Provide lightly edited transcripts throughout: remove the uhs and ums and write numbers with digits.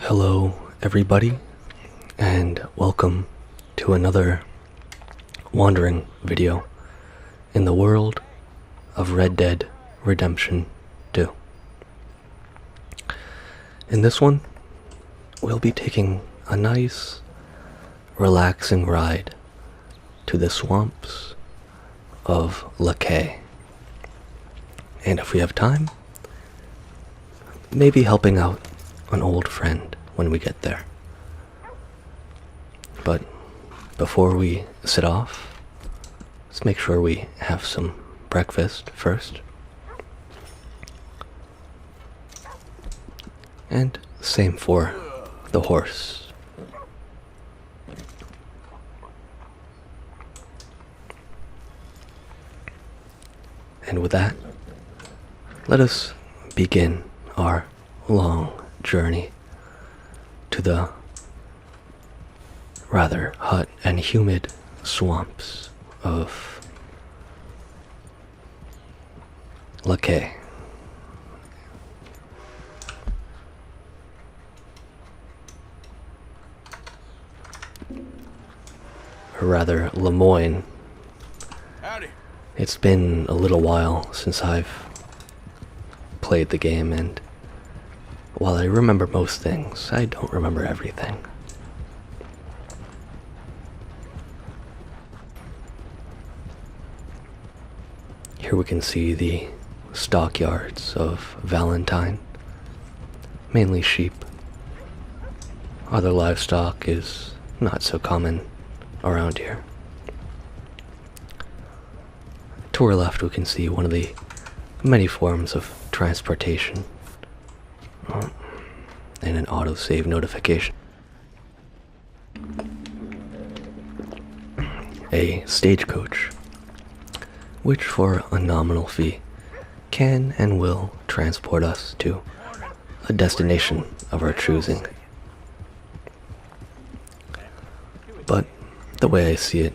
Hello, everybody, and welcome to another wandering video in the world of Red Dead Redemption 2. In this one, we'll be taking a nice, relaxing ride to the swamps of Sleepaid. And if we have time, maybe helping out an old friend when we get there. But before we set off, let's make sure we have some breakfast first. And same for the horse. And with that, let us begin our long journey to the rather hot and humid swamps of Sleepaid. Or rather, Lemoyne. Howdy. It's been a little while since I've played the game, and while I remember most things, I don't remember everything. Here we can see the stockyards of Valentine, mainly sheep. Other livestock is not so common around here. To our left we can see one of the many forms of transportation and an autosave notification. A stagecoach, which for a nominal fee can and will transport us to a destination of our choosing. But the way I see it,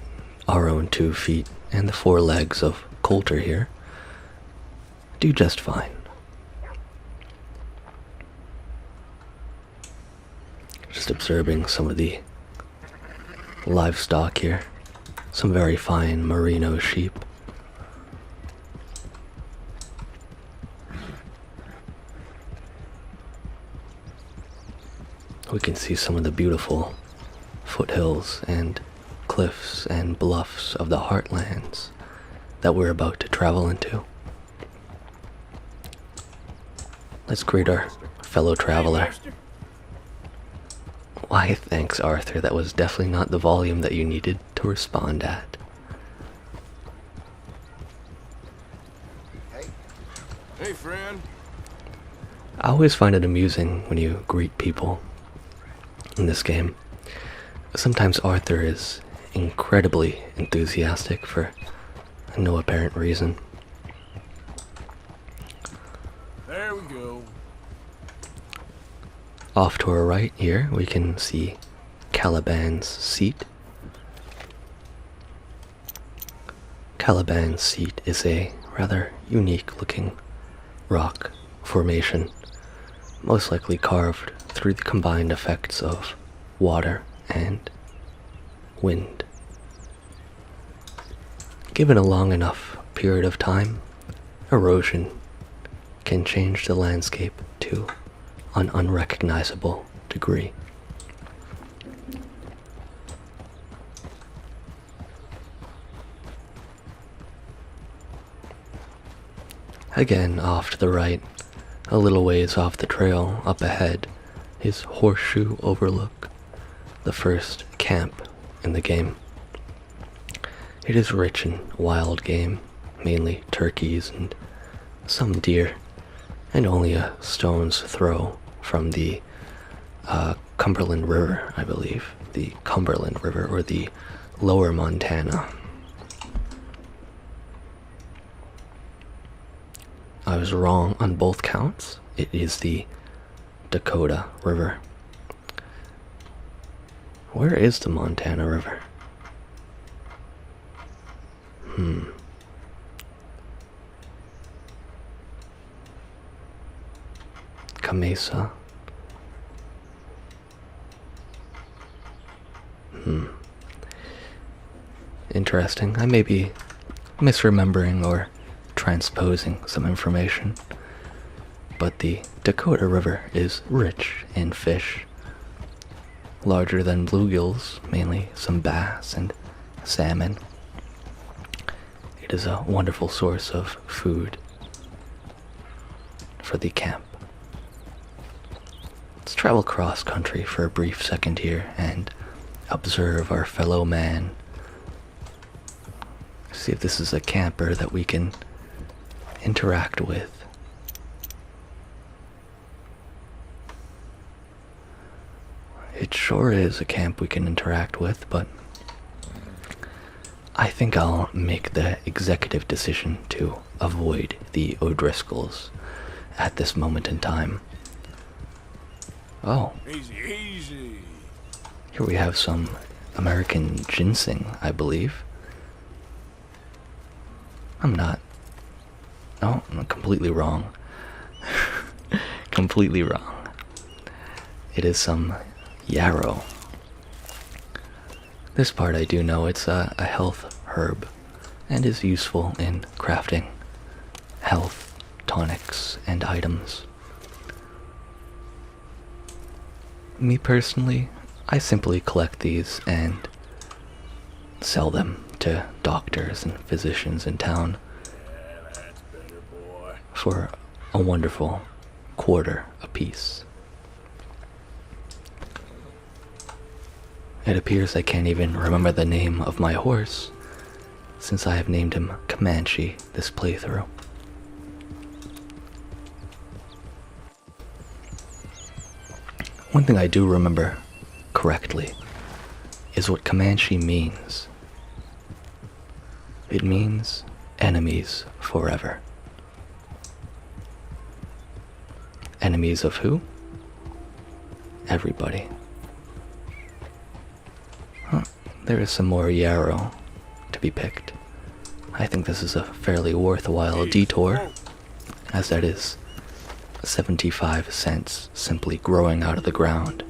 our own 2 feet and the 4 legs of Coulter here do just fine. Just observing some of the livestock here. Some very fine merino sheep. We can see some of the beautiful foothills and cliffs and bluffs of the heartlands that we're about to travel into. Let's greet our fellow traveler. Why, thanks, Arthur. That was definitely not the volume that you needed to respond at. Hey, friend. I always find it amusing when you greet people in this game. Sometimes Arthur is incredibly enthusiastic for no apparent reason. There we go. Off to our right here, we can see Caliban's Seat. Caliban's Seat is a rather unique looking rock formation, most likely carved through the combined effects of water and wind. Given a long enough period of time, erosion can change the landscape to an unrecognizable degree. Again, off to the right, a little ways off the trail, up ahead, is Horseshoe Overlook, the first camp in the game. It is rich in wild game, mainly turkeys and some deer, and only a stone's throw from the Cumberland River, I believe. The Cumberland River, or the Lower Montana. I was wrong on both counts. It is the Dakota River. Where is the Montana River? Kamesa. interesting. I may be misremembering or transposing some information, but the Dakota River is rich in fish, larger than bluegills, mainly some bass and salmon. It is a wonderful source of food for the camp. Let's travel cross country for a brief second here and observe our fellow man. See if this is a camper that we can interact with. It sure is a camp we can interact with, but I think I'll make the executive decision to avoid the O'Driscolls at this moment in time. Oh, Easy, easy. here we have some American ginseng, I believe. No, I'm completely wrong. Completely wrong. It is some yarrow. This part I do know, it's a health herb and is useful in crafting health tonics and items. Me personally, I simply collect these and sell them to doctors and physicians in town That's better, boy. for a wonderful quarter apiece. It appears I can't even remember the name of my horse, since I have named him Comanche this playthrough. One thing I do remember correctly is what Comanche means. It means enemies forever. Enemies of who? Everybody. Huh. There is some more yarrow to be picked. I think this is a fairly worthwhile detour, as that is 75 cents simply growing out of the ground.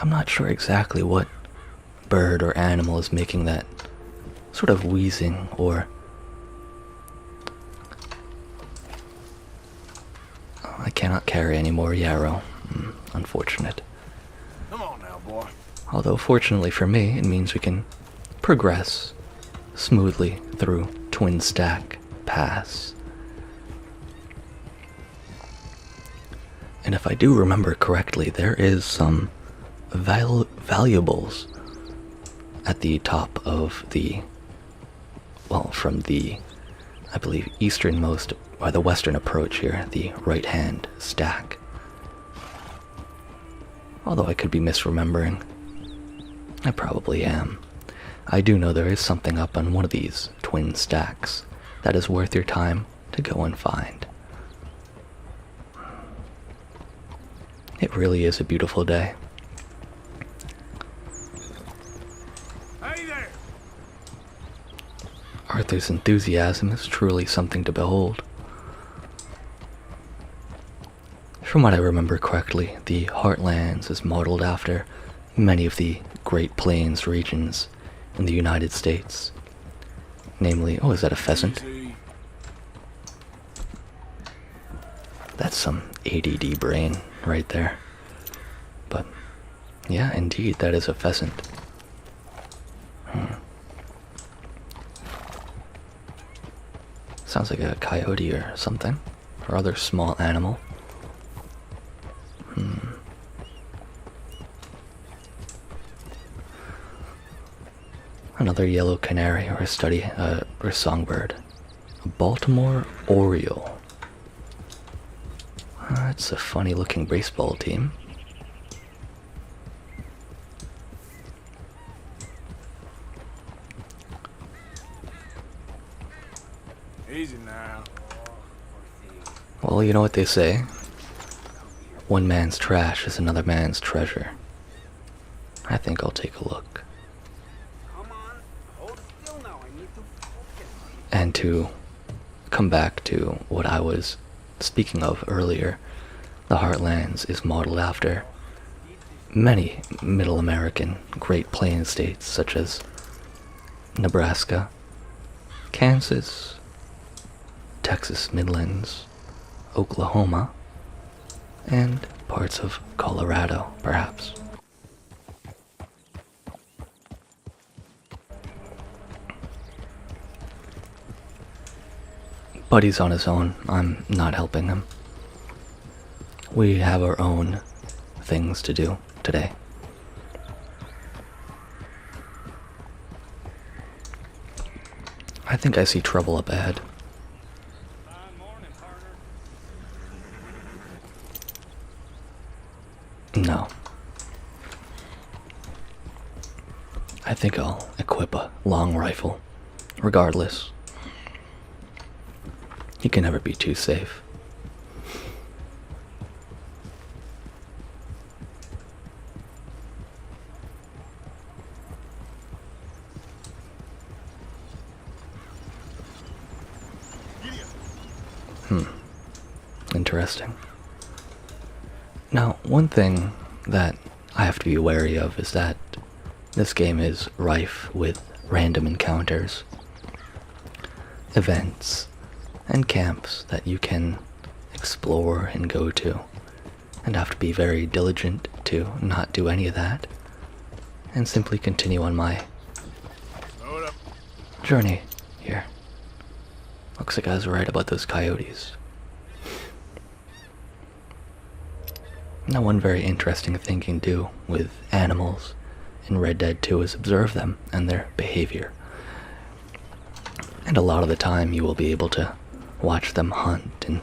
I'm not sure exactly what bird or animal is making that sort of wheezing or I cannot carry any more yarrow. Unfortunate. Come on now, boy. Although fortunately for me, it means we can progress smoothly through Twin Stack Pass. And if I do remember correctly, there is some valuables at the top of the, well, from the, I believe, easternmost, or the western approach here, the right-hand stack. Although I could be misremembering. I probably am. I do know there is something up on one of these twin stacks that is worth your time to go and find. It really is a beautiful day. Hey there! Arthur's enthusiasm is truly something to behold. From what I remember correctly, the Heartlands is modeled after many of the Great Plains regions in the United States. Namely, oh, is that a pheasant? Easy. That's some ADD brain right there. But, yeah, indeed, that is a pheasant. Sounds like a coyote or something, or other small animal. Another yellow canary or or songbird. A Baltimore Oriole. That's a funny looking baseball team. Easy now. Well, you know what they say. One man's trash is another man's treasure. I think I'll take a look. Come on, hold still now. I need to focus. And to come back to what I was speaking of earlier, the Heartlands is modeled after many Middle American Great Plains states such as Nebraska, Kansas, Texas Midlands, Oklahoma, and parts of Colorado, perhaps. But he's on his own. I'm not helping him. We have our own things to do today. I think I see trouble up ahead. No. I think I'll equip a long rifle. Regardless. You can never be too safe. Interesting. Now, one thing that I have to be wary of is that this game is rife with random encounters, events, and camps that you can explore and go to, and have to be very diligent to not do any of that, and simply continue on my journey here. Looks like I was right about those coyotes. Now, one very interesting thing you can do with animals in Red Dead 2 is observe them and their behavior. And a lot of the time you will be able to watch them hunt and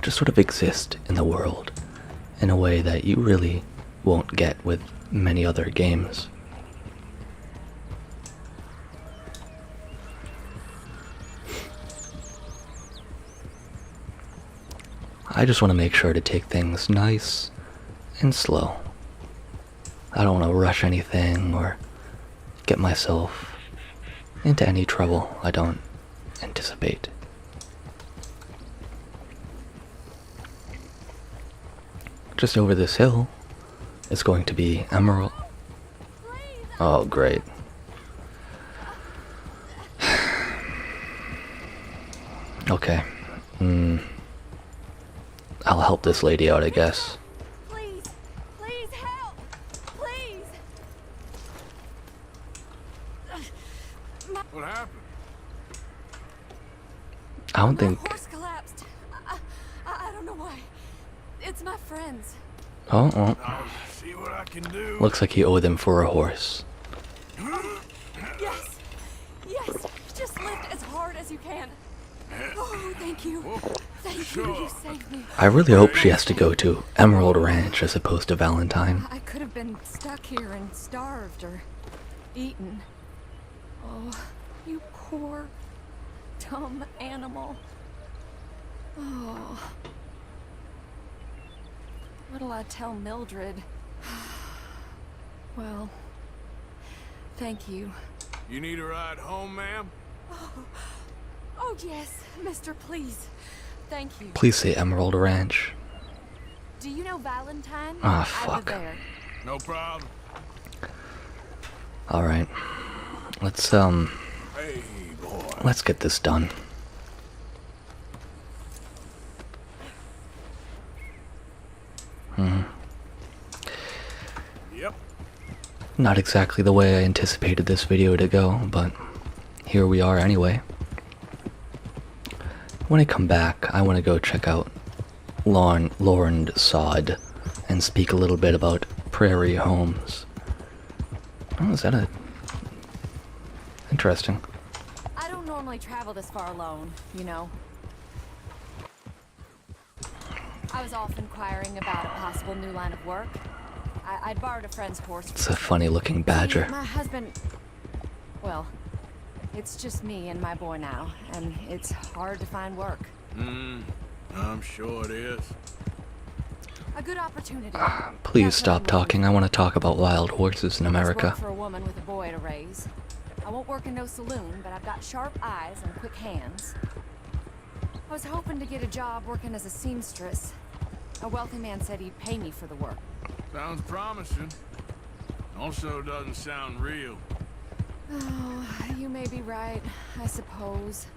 just sort of exist in the world in a way that you really won't get with many other games. I just want to make sure to take things nice and slow. I don't want to rush anything or get myself into any trouble I don't anticipate. Just over this hill is going to be Emerald. Oh, great. Okay. I'll help this lady out, I guess. Please, please help, please. What happened? I don't My think... horse collapsed. I don't know why. It's my friends. Oh, I'll see what I can do. looks like you owe them for a horse. Yes, yes. Just lift as hard as you can. Oh, thank you. Thank you. You saved me. I really hope she has to go to Emerald Ranch as opposed to Valentine. I could have been stuck here and starved or eaten. Oh, you poor, dumb animal. Oh. What'll I tell Mildred? Well, thank you. You need a ride home, ma'am? Oh, yes, mister, please. Thank you. Please say Emerald Ranch. Do you know Valentine? Ah, I live fuck. there. No problem. Alright. Let's Hey, boy. let's get this done. Yep. Not exactly the way I anticipated this video to go, but here we are anyway. When I come back, I want to go check out Lorne Sod and speak a little bit about prairie homes. Oh, is that a... Interesting. I don't normally travel this far alone, you know. I was off inquiring about a possible new line of work. I'd borrowed a friend's horse. It's a funny looking badger. My husband... Well, it's just me and my boy now, and it's hard to find work. I'm sure it is. A good opportunity. Please stop talking. I want to talk about wild horses in America. Work for a woman with a boy to raise. I won't work in no saloon, but I've got sharp eyes and quick hands. I was hoping to get a job working as a seamstress. A wealthy man said he'd pay me for the work. Sounds promising. Also doesn't sound real. Oh, you may be right, I suppose.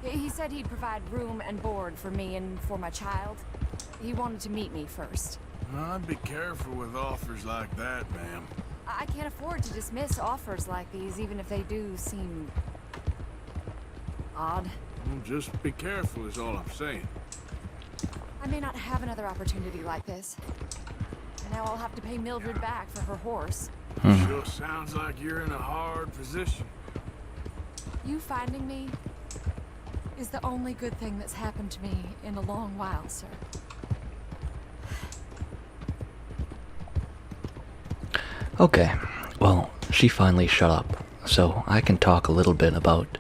He said he'd provide room and board for me and for my child. He wanted to meet me first. I'd be careful with offers like that, ma'am. I can't afford to dismiss offers like these, even if they do seem odd. Well, just be careful is all I'm saying. I may not have another opportunity like this. Now I'll have to pay Mildred back for her horse. Sure sounds like you're in a hard position. You finding me is the only good thing that's happened to me in a long while, sir. Okay, well, she finally shut up, so I can talk a little bit about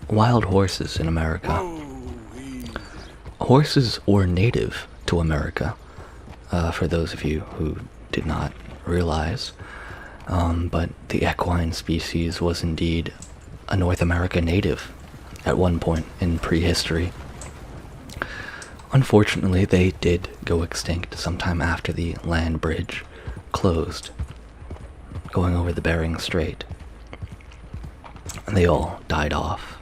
wild horses in America. Whoa, easy. Horses were native to America, for those of you who did not realize, but the equine species was indeed a North America native at one point in prehistory. Unfortunately, they did go extinct sometime after the land bridge closed, going over the Bering Strait. And they all died off,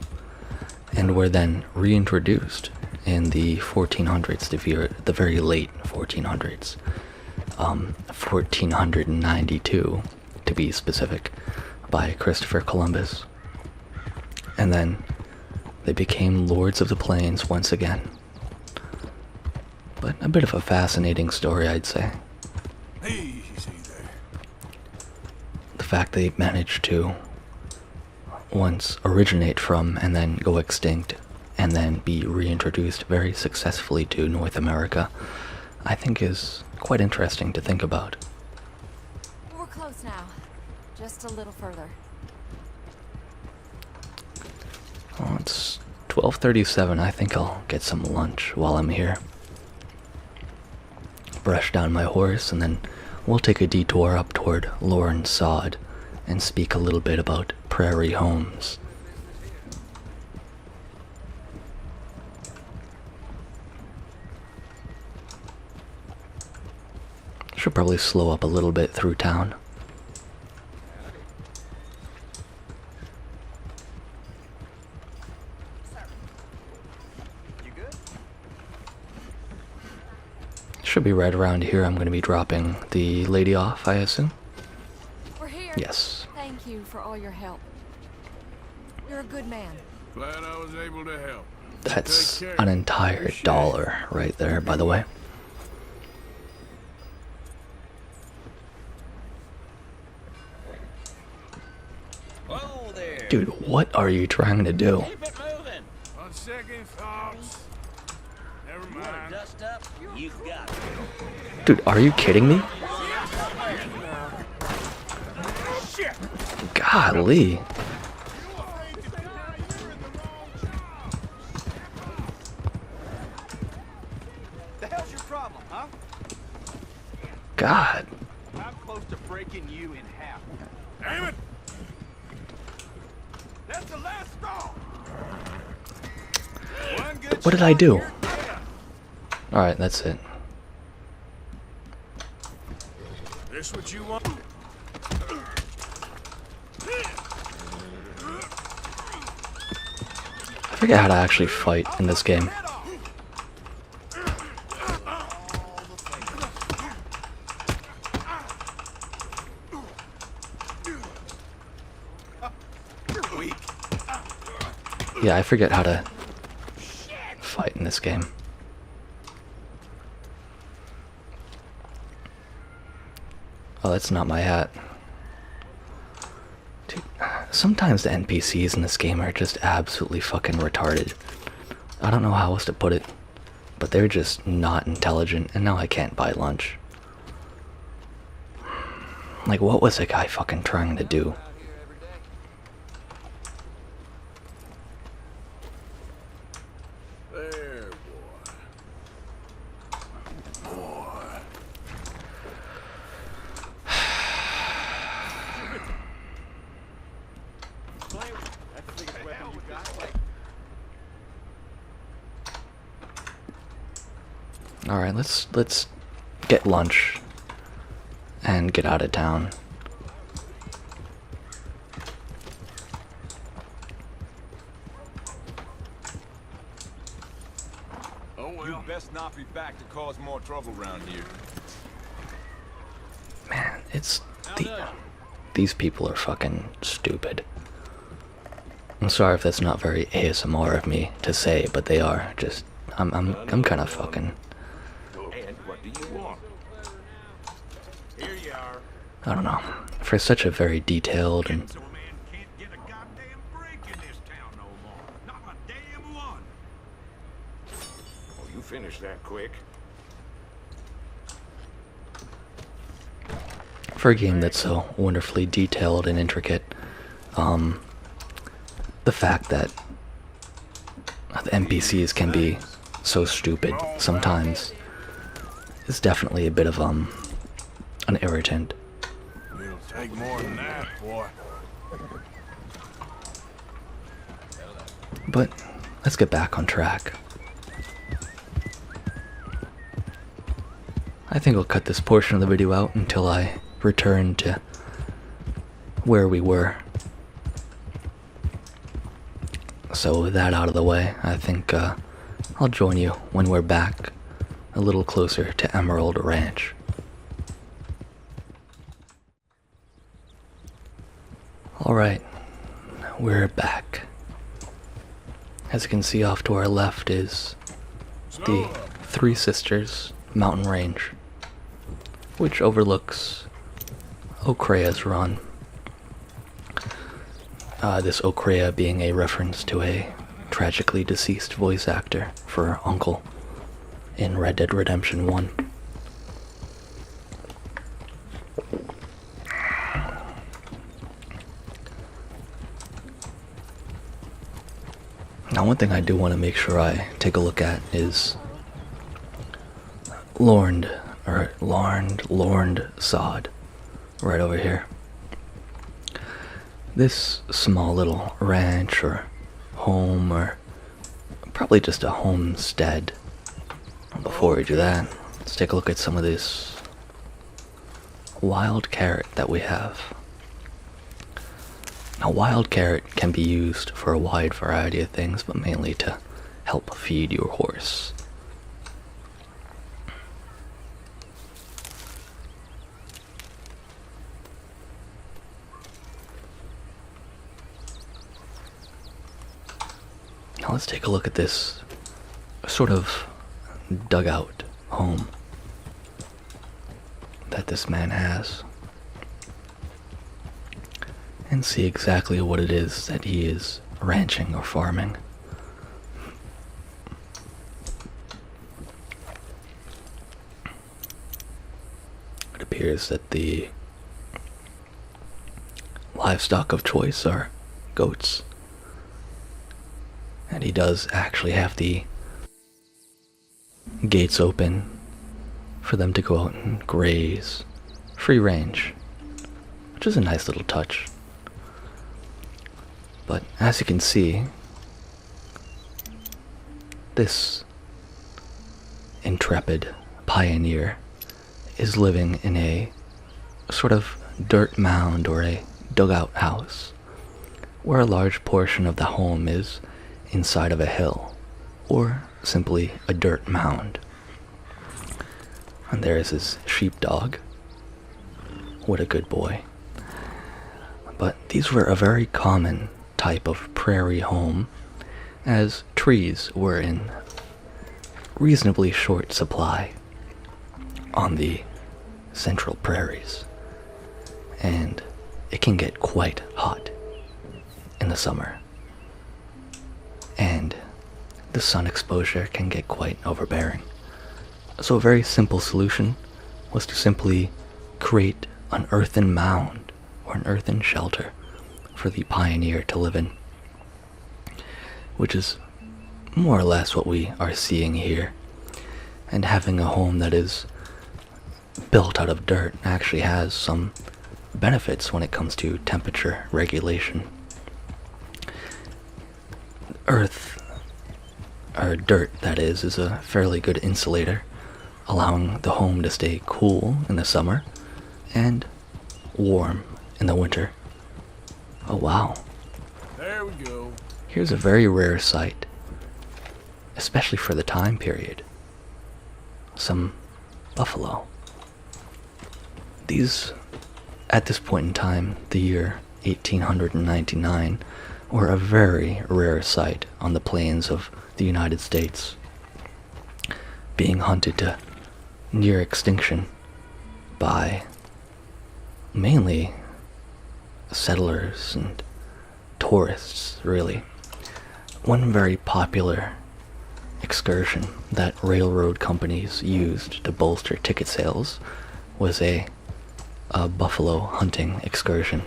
and were then reintroduced in the 1400s, the very late 1400s, 1492 to be specific, by Christopher Columbus. And then they became lords of the plains once again. But a bit of a fascinating story, I'd say. Easy there. The fact they managed to once originate from and then go extinct and then be reintroduced very successfully to North America, I think is quite interesting to think about. We're close now. Just a little further. Well, it's 12:37. I think I'll get some lunch while I'm here. Brush down my horse, and then we'll take a detour up toward Lorne Sod and speak a little bit about prairie homes. Should probably slow up a little bit through town. Should be right around here. I'm going to be dropping the lady off, I assume. We're here. Yes. Thank you for all your help. You're a good man. Glad I was able to help. That's Take care. an entire dollar right there, by the way. Whoa there. Dude, what are you trying to do? Keep it moving. On second thoughts. Never You want mind. to dust up? You got it. Dude, are you kidding me? Golly. The hell's your problem, huh? God. I'm close to breaking you in half. Damn it! That's the last straw. One good What did I shot, do? you're dead. Alright, that's it. This what you want? I forget how to actually fight in this game. You're weak. Yeah, I forget how to fight in this game. Oh, that's not my hat. Dude, sometimes the NPCs in this game are just absolutely fucking retarded. I don't know how else to put it, but they're just not intelligent, and now I can't buy lunch. Like, what was the guy fucking trying to do? There, boy. Boy. Alright, let's get lunch and get out of town. Oh well. You best not be back to cause more trouble around here. Man, these people are fucking stupid. I'm sorry if that's not very ASMR of me to say, but they are. Just I'm kind of fucking. And what do you want? Here you are. I don't know. For such a very detailed and So a man can't get a goddamn break in this town no more. Not a damn one. Oh, you finished that quick. for a game that's so wonderfully detailed and intricate, the fact that the NPCs can be so stupid sometimes is definitely a bit of an irritant. It'll take more than that, boy. But let's get back on track. I think I'll cut this portion of the video out until I return to where we were. So with that out of the way, I think I'll join you when we're back a little closer to Emerald Ranch. Alright, we're back. As you can see off to our left is the Three Sisters mountain range, which overlooks Ocrea's Run. This Ocrea being a reference to a tragically deceased voice actor for her uncle in Red Dead Redemption 1. Now, one thing I do want to make sure I take a look at is Lornd Sod, right over here. This small little ranch or home, or probably just a homestead. Before we do that, let's take a look at some of this wild carrot that we have. Now, wild carrot can be used for a wide variety of things, but mainly to help feed your horse. Now let's take a look at this sort of dugout home that this man has, and see exactly what it is that he is ranching or farming. It appears that the livestock of choice are goats, and he does actually have the gates open for them to go out and graze free range, which is a nice little touch. But as you can see, this intrepid pioneer is living in a sort of dirt mound or a dugout house, where a large portion of the home is inside of a hill, or simply a dirt mound. And there is his sheepdog. What a good boy. But these were a very common type of prairie home, as trees were in reasonably short supply on the central prairies, and it can get quite hot in the summer, and the sun exposure can get quite overbearing. So a very simple solution was to simply create an earthen mound or an earthen shelter for the pioneer to live in, which is more or less what we are seeing here. And having a home that is built out of dirt actually has some benefits when it comes to temperature regulation. Earth, or dirt that is a fairly good insulator allowing the home to stay cool in the summer and warm in the winter. Oh wow, There we go. here's a very rare sight, especially for the time period. Some buffalo. These, at this point in time, the year 1899, were a very rare sight on the plains of the United States, being hunted to near extinction by mainly settlers and tourists, really. One very popular excursion that railroad companies used to bolster ticket sales was a buffalo hunting excursion,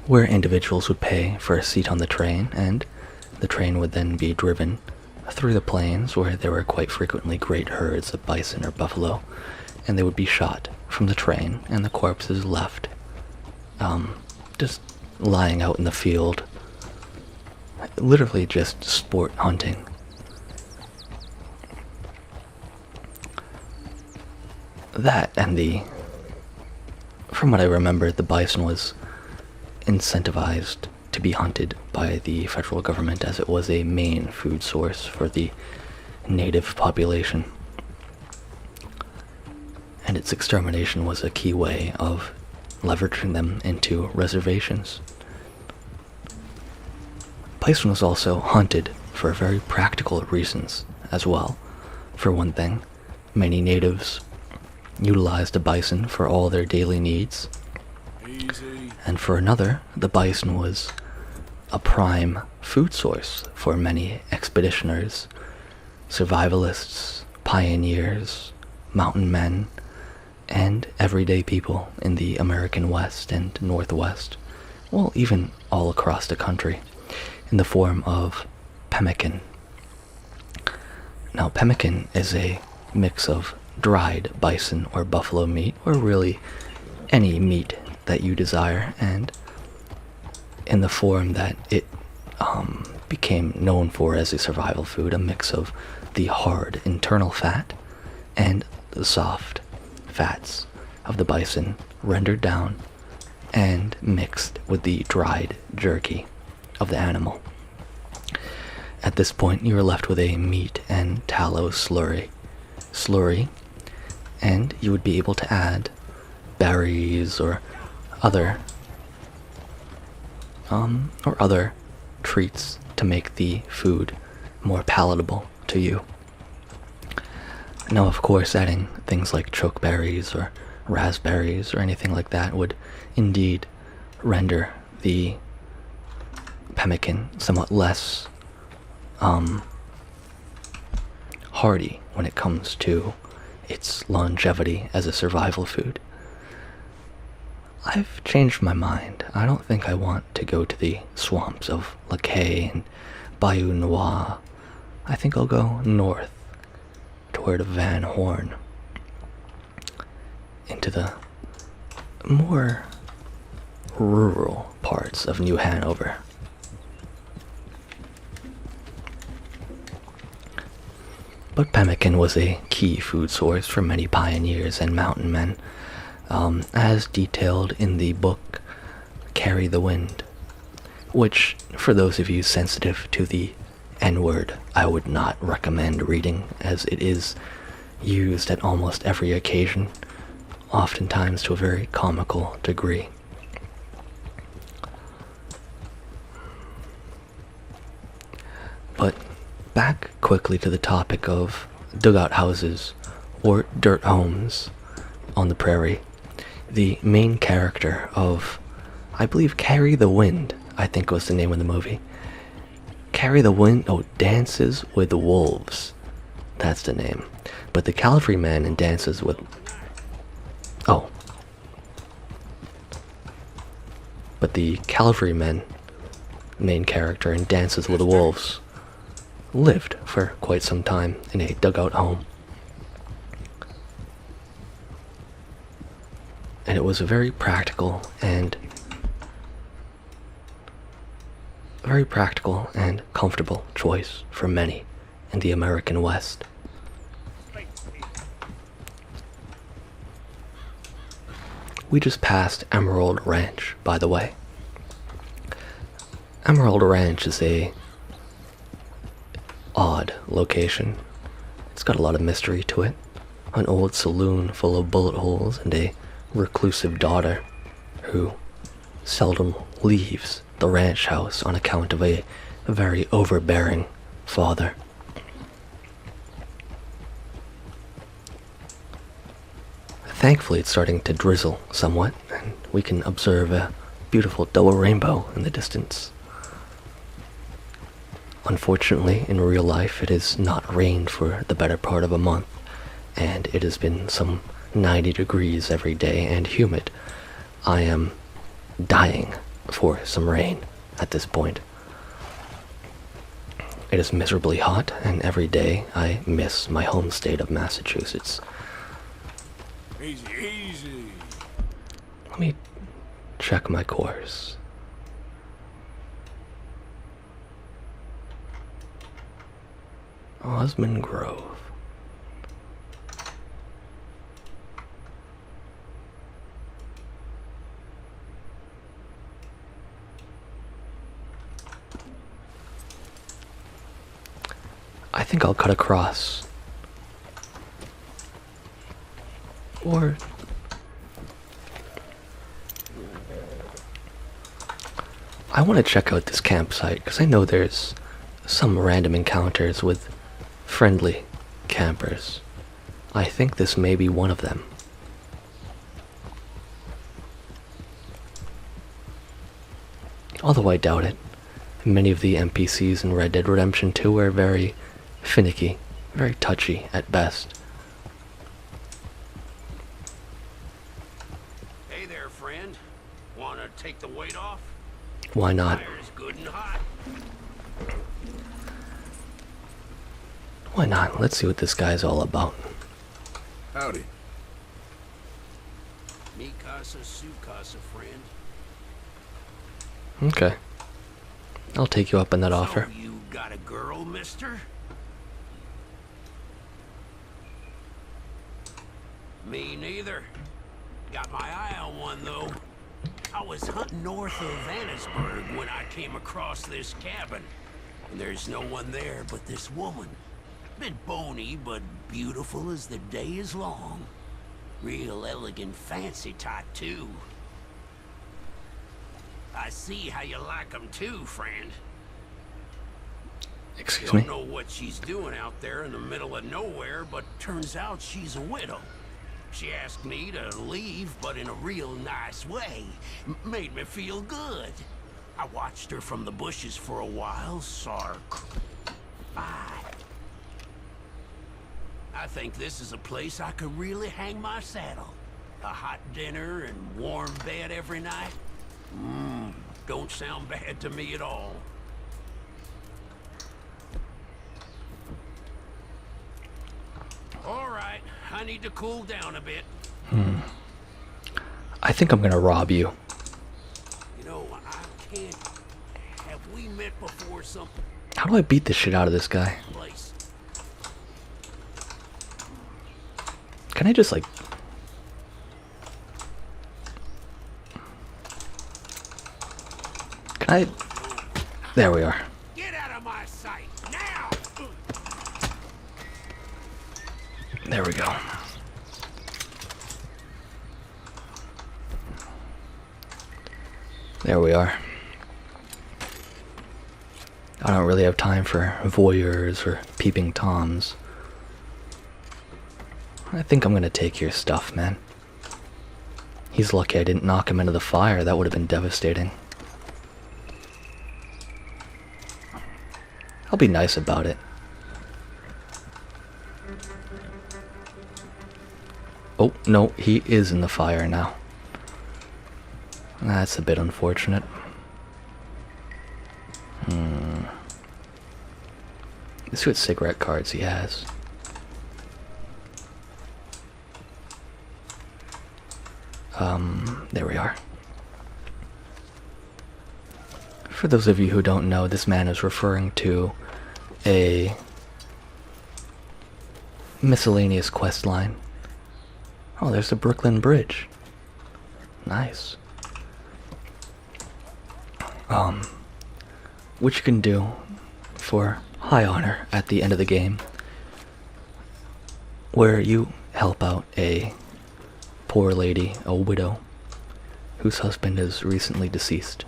where individuals would pay for a seat on the train, and the train would then be driven through the plains where there were quite frequently great herds of bison or buffalo, and they would be shot from the train and the corpses left just lying out in the field. Literally just sport hunting. That and from what I remember, the bison was incentivized to be hunted by the federal government as it was a main food source for the native population. And its extermination was a key way of leveraging them into reservations. Bison was also hunted for very practical reasons as well. For one thing, many natives utilized the bison for all their daily needs. Easy. And for another, the bison was a prime food source for many expeditioners, survivalists, pioneers, mountain men, and everyday people in the American West and Northwest, well, even all across the country, in the form of pemmican. Now, pemmican is a mix of dried bison or buffalo meat, or really any meat that you desire, and in the form that it became known for as a survival food, a mix of the hard internal fat and the soft fats of the bison rendered down and mixed with the dried jerky of the animal. At this point, you are left with a meat and tallow slurry, and you would be able to add berries or other treats to make the food more palatable to you. Now, of course, adding things like chokeberries or raspberries or anything like that would indeed render the pemmican somewhat less hardy when it comes to its longevity as a survival food. I've changed my mind. I don't think I want to go to the swamps of Lacaille and Bayou Noir. I think I'll go north toward Van Horn, into the more rural parts of New Hanover. But pemmican was a key food source for many pioneers and mountain men, as detailed in the book Carry the Wind, which, for those of you sensitive to the N-word, I would not recommend reading, as it is used at almost every occasion, oftentimes to a very comical degree. But back quickly to the topic of dugout houses or dirt homes on the prairie. The main character of, I believe, Carry the Wind, I think was the name of the movie. Carry the Wind, Dances with the Wolves. That's the name. But the cavalryman in Dances with... But the cavalryman, main character in Dances with the Wolves, lived for quite some time in a dugout home. And it was a very practical and comfortable choice for many in the American West. We just passed Emerald Ranch, by the way. Emerald Ranch is a odd location. It's got a lot of mystery to it. An old saloon full of bullet holes and a reclusive daughter who seldom leaves the ranch house on account of a very overbearing father. Thankfully, it's starting to drizzle somewhat, and we can observe a beautiful double rainbow in the distance. Unfortunately, in real life, it has not rained for the better part of a month, and it has been some 90 degrees every day and humid. I am dying for some rain at this point. It is miserably hot, and every day I miss my home state of Massachusetts. Easy, easy. Let me check my course. Osmond Grove. I think I'll cut across. Or I want to check out this campsite because I know there's some random encounters with friendly campers. I think this may be one of them. Although I doubt it. Many of the NPCs in Red Dead Redemption 2 are very finicky, very touchy at best. Hey there, friend. Wanna take the weight off? Why not? Fire's good and hot. Why not? Let's see what this guy's all about. Howdy. Mi casa, su casa, friend. Okay. I'll take you up on that offer. So you got a girl, mister? Me neither. Got my eye on one, though. I was hunting north of Annesburg when I came across this cabin. And there's no one there but this woman. Bit bony, but beautiful as the day is long. Real elegant, fancy type, too. I see how you like 'em too, friend. Excuse me? Don't know what she's doing out there in the middle of nowhere, but turns out she's a widow. She asked me to leave, but in a real nice way. Made me feel good. I watched her from the bushes for a while, saw her cry. I think this is a place I could really hang my saddle. A hot dinner and warm bed every night. Don't sound bad to me at all. All right, I need to cool down a bit. I think I'm gonna rob you. You know, I can't... Have we met before something? How do I beat the shit out of this guy? Place. Can I just like... Can I... There we are. Get out of my sight, now! There we go. There we are. I don't really have time for voyeurs or peeping toms. I think I'm gonna take your stuff, man. He's lucky I didn't knock him into the fire. That would have been devastating. I'll be nice about it. Oh, no, he is in the fire now. That's a bit unfortunate. Let's see what cigarette cards he has. There we are. For those of you who don't know, this man is referring to a miscellaneous quest line. Oh, there's the Brooklyn Bridge. Nice. Which you can do for high honor at the end of the game, where you help out a poor lady, a widow, whose husband is recently deceased.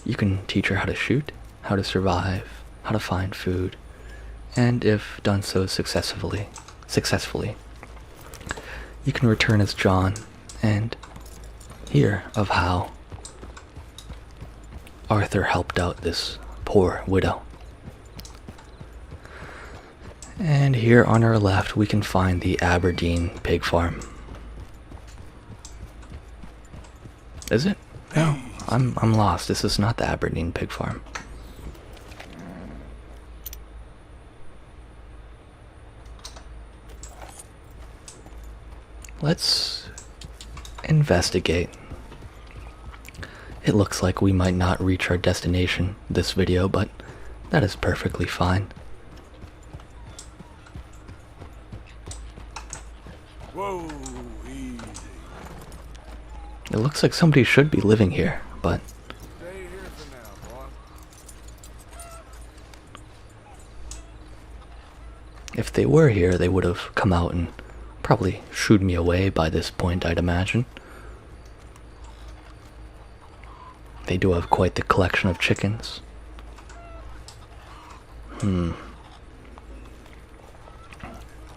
You can teach her how to shoot, how to survive, how to find food, and if done so successfully, you can return as John and hear of how Arthur helped out this poor widow. And here on our left we can find the Aberdeen pig farm. Is it? No, I'm lost. This is not the Aberdeen pig farm. Let's investigate. It looks like we might not reach our destination this video, but that is perfectly fine. Whoa, easy. It looks like somebody should be living here, but Stay here for now, boy. if they were here, they would have come out and probably shooed me away by this point, I'd imagine. They do have quite the collection of chickens.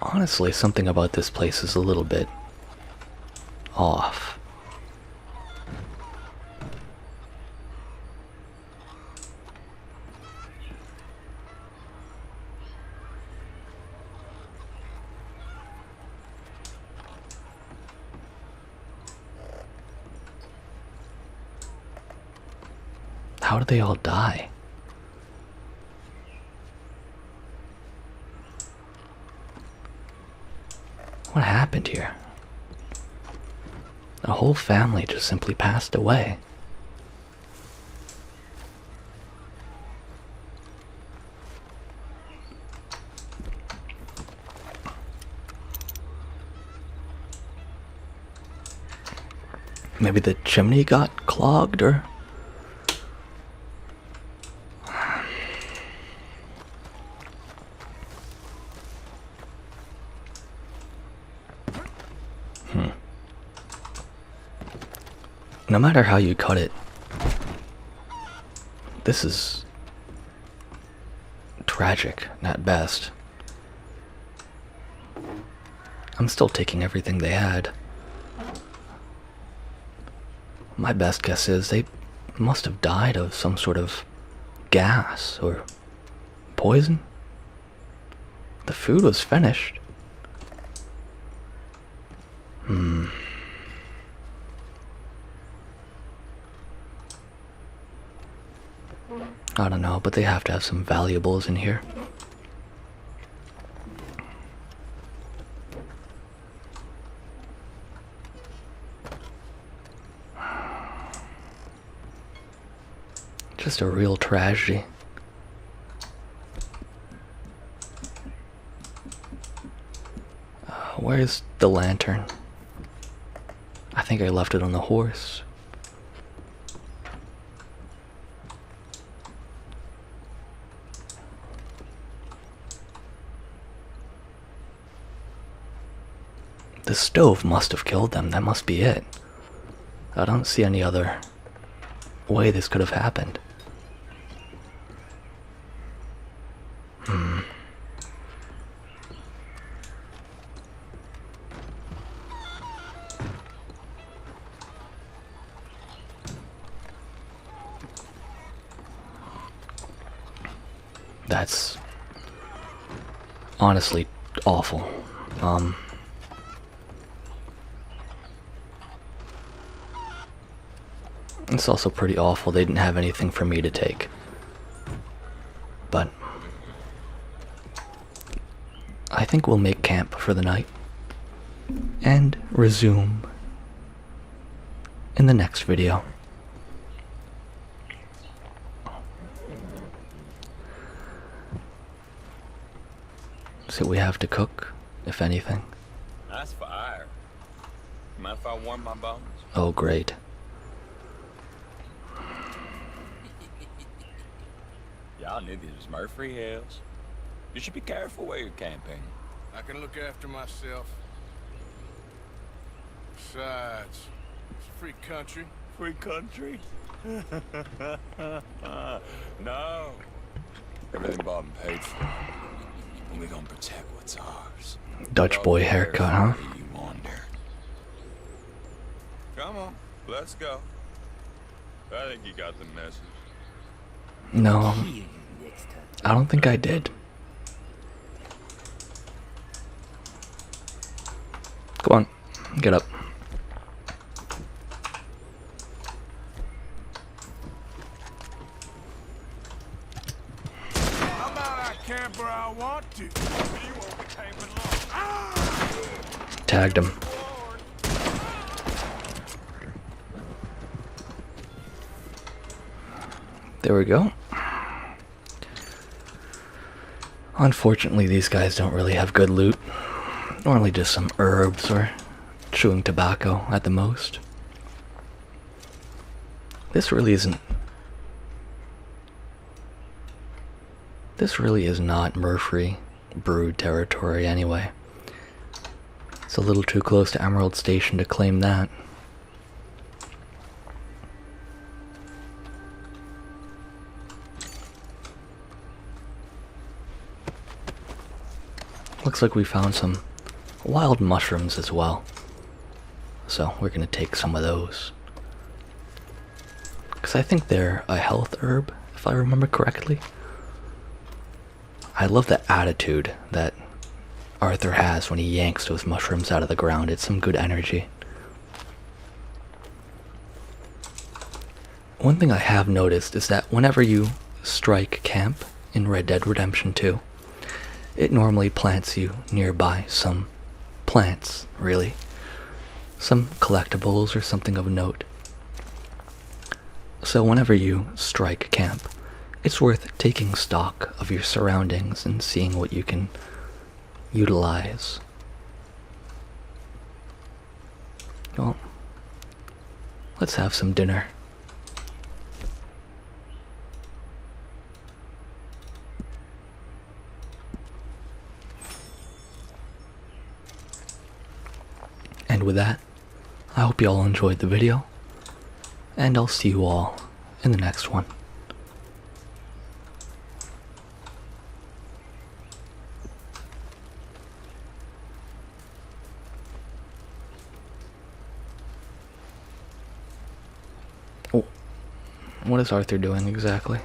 Honestly, something about this place is a little bit off. How did they all die? What happened here? The whole family just simply passed away. Maybe the chimney got clogged, or... No matter how you cut it, this is tragic at best. I'm still taking everything they had. My best guess is they must have died of some sort of gas or poison. The food was finished. I don't know, but they have to have some valuables in here. Just a real tragedy. Where's the lantern? I think I left it on the horse. The stove must have killed them. That must be it. I don't see any other way this could have happened. That's honestly awful. It's also pretty awful they didn't have anything for me to take. But I think we'll make camp for the night and resume in the next video. So we have to cook, if anything. That's fire. Mind if I I'll warm my bones. Oh, great. Y'all knew these was Murphy Hills. You should be careful where you're camping. I can look after myself. Besides, it's a free country. Free country? No. Everything bought and paid for. And we gonna protect what's ours. Dutch boy haircut, huh? You wander. Come on, let's go. I think you got the message. No, I don't think I did. Come on, get up. I'm out I camp where I want to. You won't be camping long. Tagged him. There we go. Unfortunately, these guys don't really have good loot. Normally just some herbs or chewing tobacco at the most. This really is not Murphy Brood territory anyway. It's a little too close to Emerald Station to claim that. Looks like we found some wild mushrooms as well. So we're gonna take some of those. Because I think they're a health herb, if I remember correctly. I love the attitude that Arthur has when he yanks those mushrooms out of the ground. It's some good energy. One thing I have noticed is that whenever you strike camp in Red Dead Redemption 2, it normally plants you nearby some plants, really. Some collectibles or something of note. So whenever you strike camp, it's worth taking stock of your surroundings and seeing what you can utilize. Well, let's have some dinner. And with that, I hope you all enjoyed the video, and I'll see you all in the next one. Oh, what is Arthur doing exactly?